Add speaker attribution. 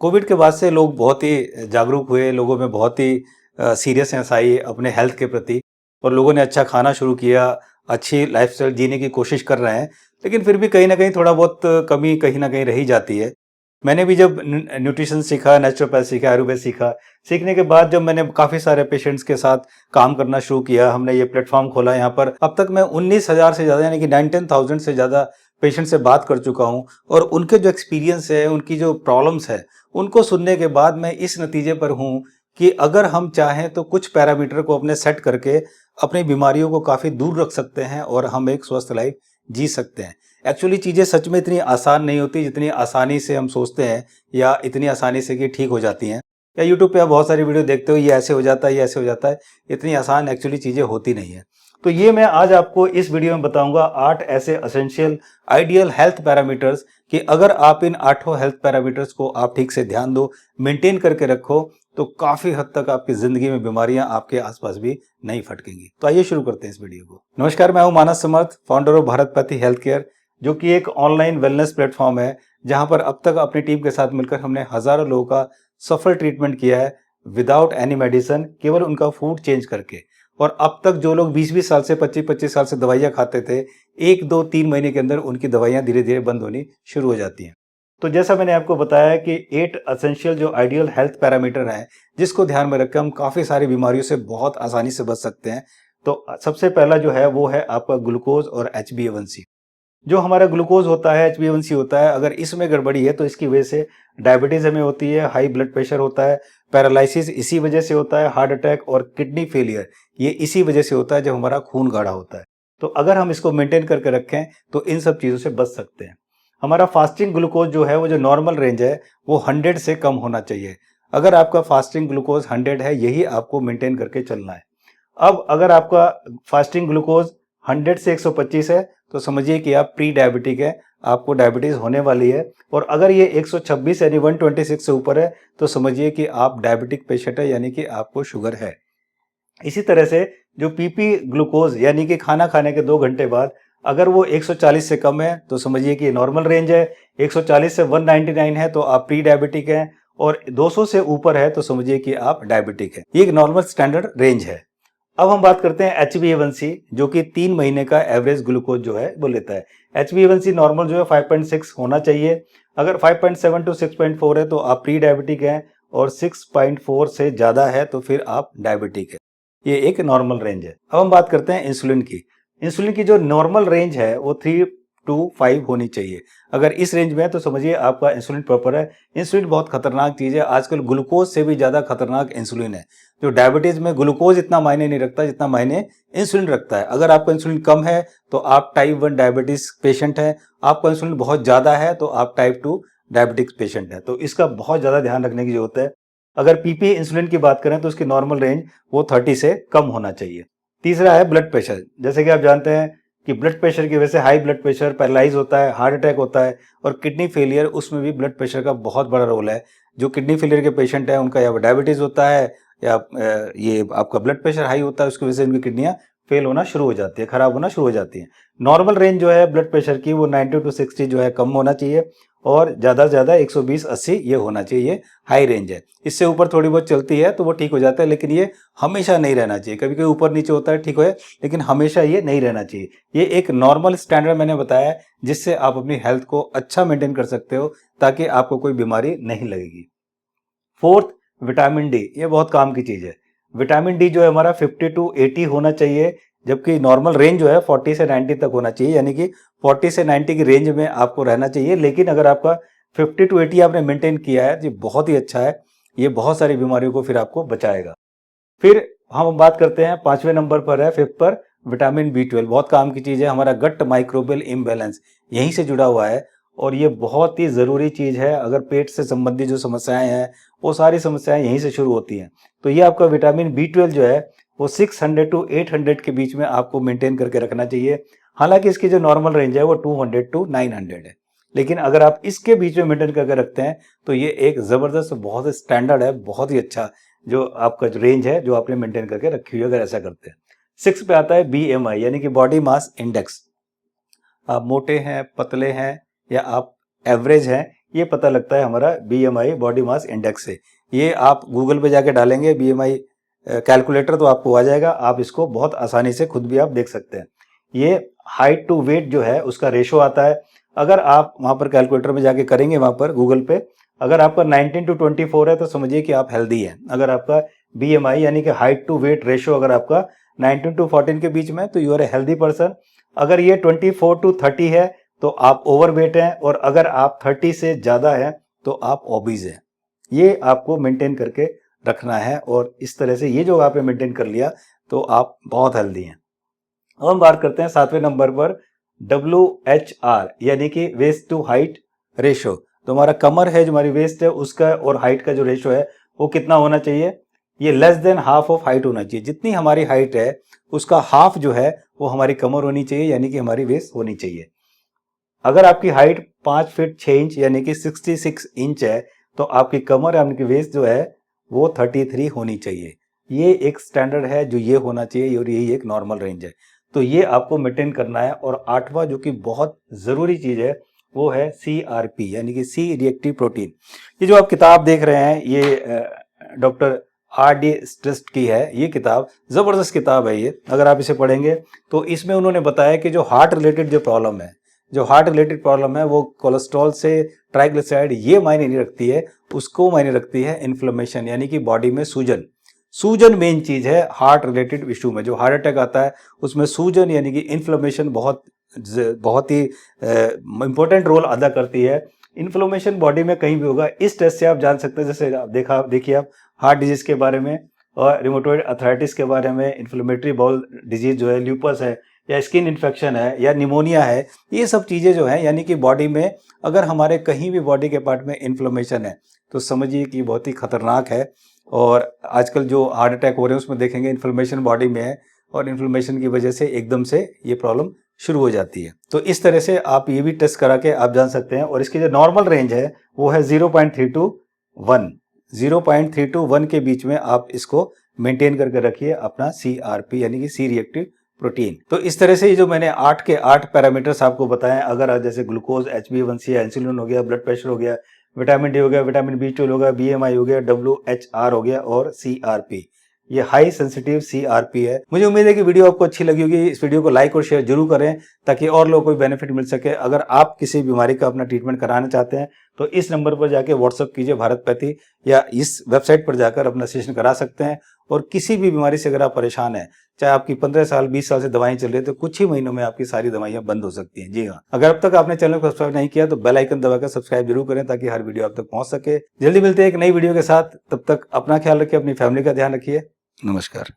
Speaker 1: Covid के बाद से लोग बहुत ही जागरूक हुए, लोगों में बहुत ही सीरियसनेस आई अपने हेल्थ के प्रति और लोगों ने अच्छा खाना शुरू किया, अच्छी लाइफ़स्टाइल जीने की कोशिश कर रहे हैं। लेकिन फिर भी कहीं न कहीं थोड़ा बहुत कमी कहीं न कहीं रह ही जाती है। मैंने भी जब न्यूट्रिशन सीखा, नेचुरोपैथ सीखा, आयुर्वेद सीखा, सीखने के बाद जब मैंने काफ़ी सारे पेशेंट्स के साथ काम करना शुरू किया, हमने ये प्लेटफ़ॉर्म खोला यहाँ पर। अब तक मैं 19,000 से ज़्यादा यानी कि 19,000 से ज़्यादा पेशेंट से बात कर चुका हूँ और उनके जो एक्सपीरियंस है, उनकी जो प्रॉब्लम्स है, उनको सुनने के बाद मैं इस नतीजे पर हूँ कि अगर हम चाहें तो कुछ पैरामीटर को अपने सेट करके अपनी बीमारियों को काफ़ी दूर रख सकते हैं और हम एक स्वस्थ लाइफ जी सकते हैं। एक्चुअली चीज़ें सच में इतनी आसान नहीं होती जितनी आसानी से हम सोचते हैं या इतनी आसानी से कि ठीक हो जाती हैं। या यूट्यूब पे आप बहुत सारी वीडियो देखते हो, ये ऐसे हो जाता है, ये ऐसे हो जाता है। इतनी आसान एक्चुअली चीज़ें होती नहीं है। तो ये मैं आज आपको इस वीडियो में बताऊंगा 8 ऐसे एसेंशियल आइडियल हेल्थ पैरामीटर्स कि अगर आप इन 8 हेल्थ पैरामीटर्स को आप ठीक से ध्यान दो, मेंटेन करके रखो, तो काफ़ी हद तक आपकी ज़िंदगी में बीमारियां आपके आसपास भी नहीं फटकेंगी। तो आइए शुरू करते हैं इस वीडियो को। नमस्कार, मैं हूं मानस समर्थ, फाउंडर ऑफ भारतपति हेल्थ केयर, जो कि एक ऑनलाइन वेलनेस प्लेटफॉर्म है जहां पर अब तक अपनी टीम के साथ मिलकर हमने हज़ारों लोगों का सफल ट्रीटमेंट किया है विदाउट एनी मेडिसिन, केवल उनका फूड चेंज करके। और अब तक जो लोग 20-20 साल से 25-25 साल से दवाइयाँ खाते थे, 1, 2, 3 महीने के अंदर उनकी दवाइयाँ धीरे-धीरे बंद होनी शुरू हो जाती हैं। तो जैसा मैंने आपको बताया कि 8 एसेंशियल जो आइडियल हेल्थ पैरामीटर हैं, जिसको ध्यान में रखकर हम काफ़ी सारी बीमारियों से बहुत आसानी से बच सकते हैं। तो सबसे पहला जो है वो है आपका ग्लूकोज और HbA1c। जो हमारा ग्लूकोज होता है, HbA1c होता है, अगर इसमें गड़बड़ी है तो इसकी वजह से डायबिटीज़ हमें होती है, हाई ब्लड प्रेशर होता है, पैरालिसिस इसी वजह से होता है, हार्ट अटैक और किडनी फेलियर ये इसी वजह से होता है जब हमारा खून गाढ़ा होता है। तो अगर हम इसको मेंटेन करके रखें तो इन सब चीज़ों से बच सकते हैं। हमारा फास्टिंग ग्लूकोज जो है वो जो नॉर्मल रेंज है वो 100 से कम होना चाहिए। अगर आपका फास्टिंग ग्लूकोज 100 है, यही आपको मेंटेन करके चलना है। अब अगर आपका फास्टिंग ग्लूकोज 100 से 125 है तो समझिए कि आप प्री डायबिटिक है, आपको डायबिटीज़ होने वाली है। और अगर ये 126 यानी 126 से ऊपर है तो समझिए कि आप डायबिटिक पेशेंट है, यानी कि आपको शुगर है। इसी तरह से जो पीपी ग्लूकोज यानी कि खाना खाने के 2 घंटे बाद अगर वो 140 से कम है तो समझिए कि नॉर्मल रेंज है। 140 से 199 है तो आप प्री डायबिटिक हैं और 200 से ऊपर है तो समझिए कि आप डायबिटिक हैं। ये एक नॉर्मल स्टैंडर्ड रेंज है। अब हम बात करते हैं HbA1c, जो कि 3 महीने का एवरेज ग्लूकोज जो है वो लेता है। HbA1c नॉर्मल जो है 5.6 होना चाहिए। अगर 5.7 टू 6.4 है तो आप प्री डायबिटिक हैं और 6.4 से ज़्यादा है तो फिर आप डायबिटिक है। ये एक नॉर्मल रेंज है। अब हम बात करते हैं इंसुलिन की। इंसुलिन की जो नॉर्मल रेंज है वो 3 टू 5 होनी चाहिए। अगर इस रेंज में है तो समझिए आपका इंसुलिन प्रॉपर है। इंसुलिन बहुत खतरनाक चीज़ है, आजकल ग्लूकोज से भी ज़्यादा खतरनाक इंसुलिन है। जो डायबिटीज़ में ग्लूकोज इतना मायने नहीं रखता जितना मायने इंसुलिन रखता है। अगर आपका इंसुलिन कम है तो आप टाइप 1 डायबिटीज़ पेशेंट हैं, आपका इंसुलिन बहुत ज़्यादा है तो आप टाइप 2 डायबिटिक्स पेशेंट हैं। तो इसका बहुत ज़्यादा ध्यान रखने की ज़रूरत है। अगर पीपी इंसुलिन की बात करें तो उसकी नॉर्मल रेंज वो 30 से कम होना चाहिए। तीसरा है ब्लड प्रेशर। जैसे कि आप जानते हैं कि ब्लड प्रेशर की वजह से हाई ब्लड प्रेशर, पैरालाइज होता है, हार्ट अटैक होता है और किडनी फेलियर, उसमें भी ब्लड प्रेशर का बहुत बड़ा रोल है। जो किडनी फेलियर के पेशेंट हैं उनका या डायबिटीज़ होता है या ये आपका ब्लड प्रेशर हाई होता है, उसकी वजह से इनकी किडनियाँ फेल होना शुरू हो जाती है, खराब होना शुरू हो जाती हैं। नॉर्मल रेंज जो है ब्लड प्रेशर की वो 90 टू 60 जो है कम होना चाहिए और ज़्यादा से ज़्यादा 120-80 ये होना चाहिए, ये हाई रेंज है। इससे ऊपर थोड़ी बहुत चलती है तो वो ठीक हो जाता है, लेकिन ये हमेशा नहीं रहना चाहिए। कभी कभी ऊपर नीचे होता है, ठीक है, लेकिन हमेशा ये नहीं रहना चाहिए। ये एक नॉर्मल स्टैंडर्ड मैंने बताया है जिससे आप अपनी हेल्थ को अच्छा मेंटेन कर सकते हो ताकि आपको कोई बीमारी नहीं लगेगी। फोर्थ, विटामिन डी, ये बहुत काम की चीज़ है। विटामिन डी जो है हमारा 50 टू 80 होना चाहिए, जबकि नॉर्मल रेंज जो है 40 से 90 तक होना चाहिए, यानी कि 40 से 90 की रेंज में आपको रहना चाहिए। लेकिन अगर आपका 50 टू 80 आपने मेंटेन किया है, ये बहुत ही अच्छा है। ये बहुत सारी बीमारियों को फिर आपको बचाएगा। फिर हम बात करते हैं 5वें नंबर पर है, 5th पर, विटामिन B12। बहुत काम की चीज़ है। हमारा गट माइक्रोबियल इम्बैलेंस यहीं से जुड़ा हुआ है और ये बहुत ही ज़रूरी चीज़ है। अगर पेट से संबंधित जो समस्याएं हैं वो सारी समस्याएं यहीं से शुरू होती हैं। तो ये आपका विटामिन B12 जो है वो 600 टू 800 के बीच में आपको मेंटेन करके रखना चाहिए। हालांकि इसकी जो नॉर्मल रेंज है वो 200 टू 900 है, लेकिन अगर आप इसके बीच में मेंटेन करके रखते हैं तो ये एक ज़बरदस्त, बहुत स्टैंडर्ड है, बहुत ही अच्छा जो आपका जो रेंज है जो आपने मेंटेन करके रखी हुई है अगर ऐसा करते हैं। 6 पे आता है BMI यानी कि बॉडी मास इंडेक्स। आप मोटे हैं, पतले हैं या आप एवरेज हैं, ये पता लगता है हमारा BMI बॉडी मास इंडेक्स से। ये आप गूगल पे जाके डालेंगे BMI कैलकुलेटर तो आपको आ जाएगा, आप इसको बहुत आसानी से खुद भी आप देख सकते हैं। ये हाइट टू वेट जो है उसका रेशो आता है। अगर आप वहाँ पर कैलकुलेटर में जाके करेंगे, वहाँ पर गूगल पे, अगर आपका 19 to 24 है तो समझिए कि आप हेल्दी हैं। अगर आपका BMI यानी कि हाइट टू वेट रेशो अगर आपका 19 to 14 के बीच में तो you are a healthy person. अगर ये 24 to 30 है तो आप ओवरवेट हैं, और अगर आप 30 से ज़्यादा हैं तो आप ओबीज हैं। ये आपको मेंटेन करके रखना है, और इस तरह से ये जो आपने मेंटेन कर लिया तो आप बहुत हेल्दी हैं। अब हम बात करते हैं 7वें नंबर पर WHR यानी कि वेस्ट टू हाइट रेशो। तो हमारा कमर है, जो हमारी वेस्ट है उसका और हाइट का जो रेशो है वो कितना होना चाहिए? ये less than half of height होना चाहिए। जितनी हमारी हाइट है उसका हाफ जो है वो हमारी कमर होनी चाहिए, यानी कि हमारी वेस्ट होनी चाहिए। अगर आपकी हाइट 5 फीट 6 इंच यानी कि 66 इंच है तो आपकी कमर यानी कि वेस्ट जो है वो 33 होनी चाहिए। ये एक स्टैंडर्ड है जो ये होना चाहिए, और यही एक नॉर्मल रेंज है। तो ये आपको मेंटेन करना है। और 8वां जो कि बहुत ज़रूरी चीज़ है वो है CRP यानी कि सी रिएक्टिव प्रोटीन। ये जो आप किताब देख रहे हैं ये डॉक्टर RD स्ट्रेस्ट की है। ये किताब ज़बरदस्त किताब है। ये अगर आप इसे पढ़ेंगे तो इसमें उन्होंने बताया कि जो हार्ट रिलेटेड जो प्रॉब्लम है, जो हार्ट रिलेटेड प्रॉब्लम है वो कोलेस्ट्रॉल से ट्राइग्लिसराइड ये मायने नहीं रखती है, उसको मायने रखती है इन्फ्लेमेशन यानी कि बॉडी में सूजन। सूजन मेन चीज है हार्ट रिलेटेड इशू में। जो हार्ट अटैक आता है उसमें सूजन यानी कि इन्फ्लेमेशन बहुत ही इंपॉर्टेंट रोल अदा करती है। इन्फ्लेमेशन बॉडी में कहीं भी होगा। इस टेस्ट से आप जान सकते हैं, जैसे देखिए आप हार्ट डिजीज के बारे में और रिमोटॉइड अर्थराइटिस के बारे में, इन्फ्लेमेटरी बाउल डिजीज जो है, ल्यूपस है, या स्किन इन्फेक्शन है, या निमोनिया है, ये सब चीज़ें जो हैं यानी कि बॉडी में अगर हमारे कहीं भी बॉडी के पार्ट में इन्फ्लेमेशन है तो समझिए कि बहुत ही खतरनाक है। और आजकल जो हार्ट अटैक हो रहे हैं उसमें देखेंगे इन्फ्लेमेशन बॉडी में है, और इन्फ्लेमेशन की वजह से एकदम से ये प्रॉब्लम शुरू हो जाती है। तो इस तरह से आप ये भी टेस्ट करा के आप जान सकते हैं। और इसकी जो नॉर्मल रेंज है वो है 0.3 to 1। 0.3 to 1 के बीच में आप इसको मेंटेन करके रखिए अपना CRP यानी कि सी रिएक्टिव प्रोटीन। तो इस तरह से ये जो मैंने 8 के 8 पैरामीटर्स आपको बताएं, अगर जैसे ग्लूकोज, HbA1c, इंसुलिन हो गया, ब्लड प्रेशर हो गया, विटामिन डी हो गया, विटामिन B12 हो गया, BMI हो गया, WHR हो गया और CRP, ये हाई सेंसिटिव CRP है। मुझे उम्मीद है कि वीडियो आपको अच्छी लगी होगी। इस वीडियो को लाइक और शेयर जरूर करें ताकि और लोगों को बेनिफिट मिल सके। अगर आप किसी बीमारी का अपना ट्रीटमेंट कराना चाहते हैं तो इस नंबर पर जाके व्हाट्सअप कीजिए भारत पैथी, या इस वेबसाइट पर जाकर अपना सेशन करा सकते हैं। और किसी भी बीमारी से अगर आप परेशान हैं, चाहे आपकी 15 साल 20 साल से दवाएं चल रही है, तो कुछ ही महीनों में आपकी सारी दवाइयां बंद हो सकती हैं। जी हाँ, अगर अब तक आपने चैनल को सब्सक्राइब नहीं किया तो बेल आइकन दबाकर सब्सक्राइब जरूर करें ताकि हर वीडियो आप तक पहुंच सके। जल्दी मिलते हैं एक नई वीडियो के साथ। तब तक अपना ख्याल रखिए, अपनी फैमिली का ध्यान रखिए। नमस्कार।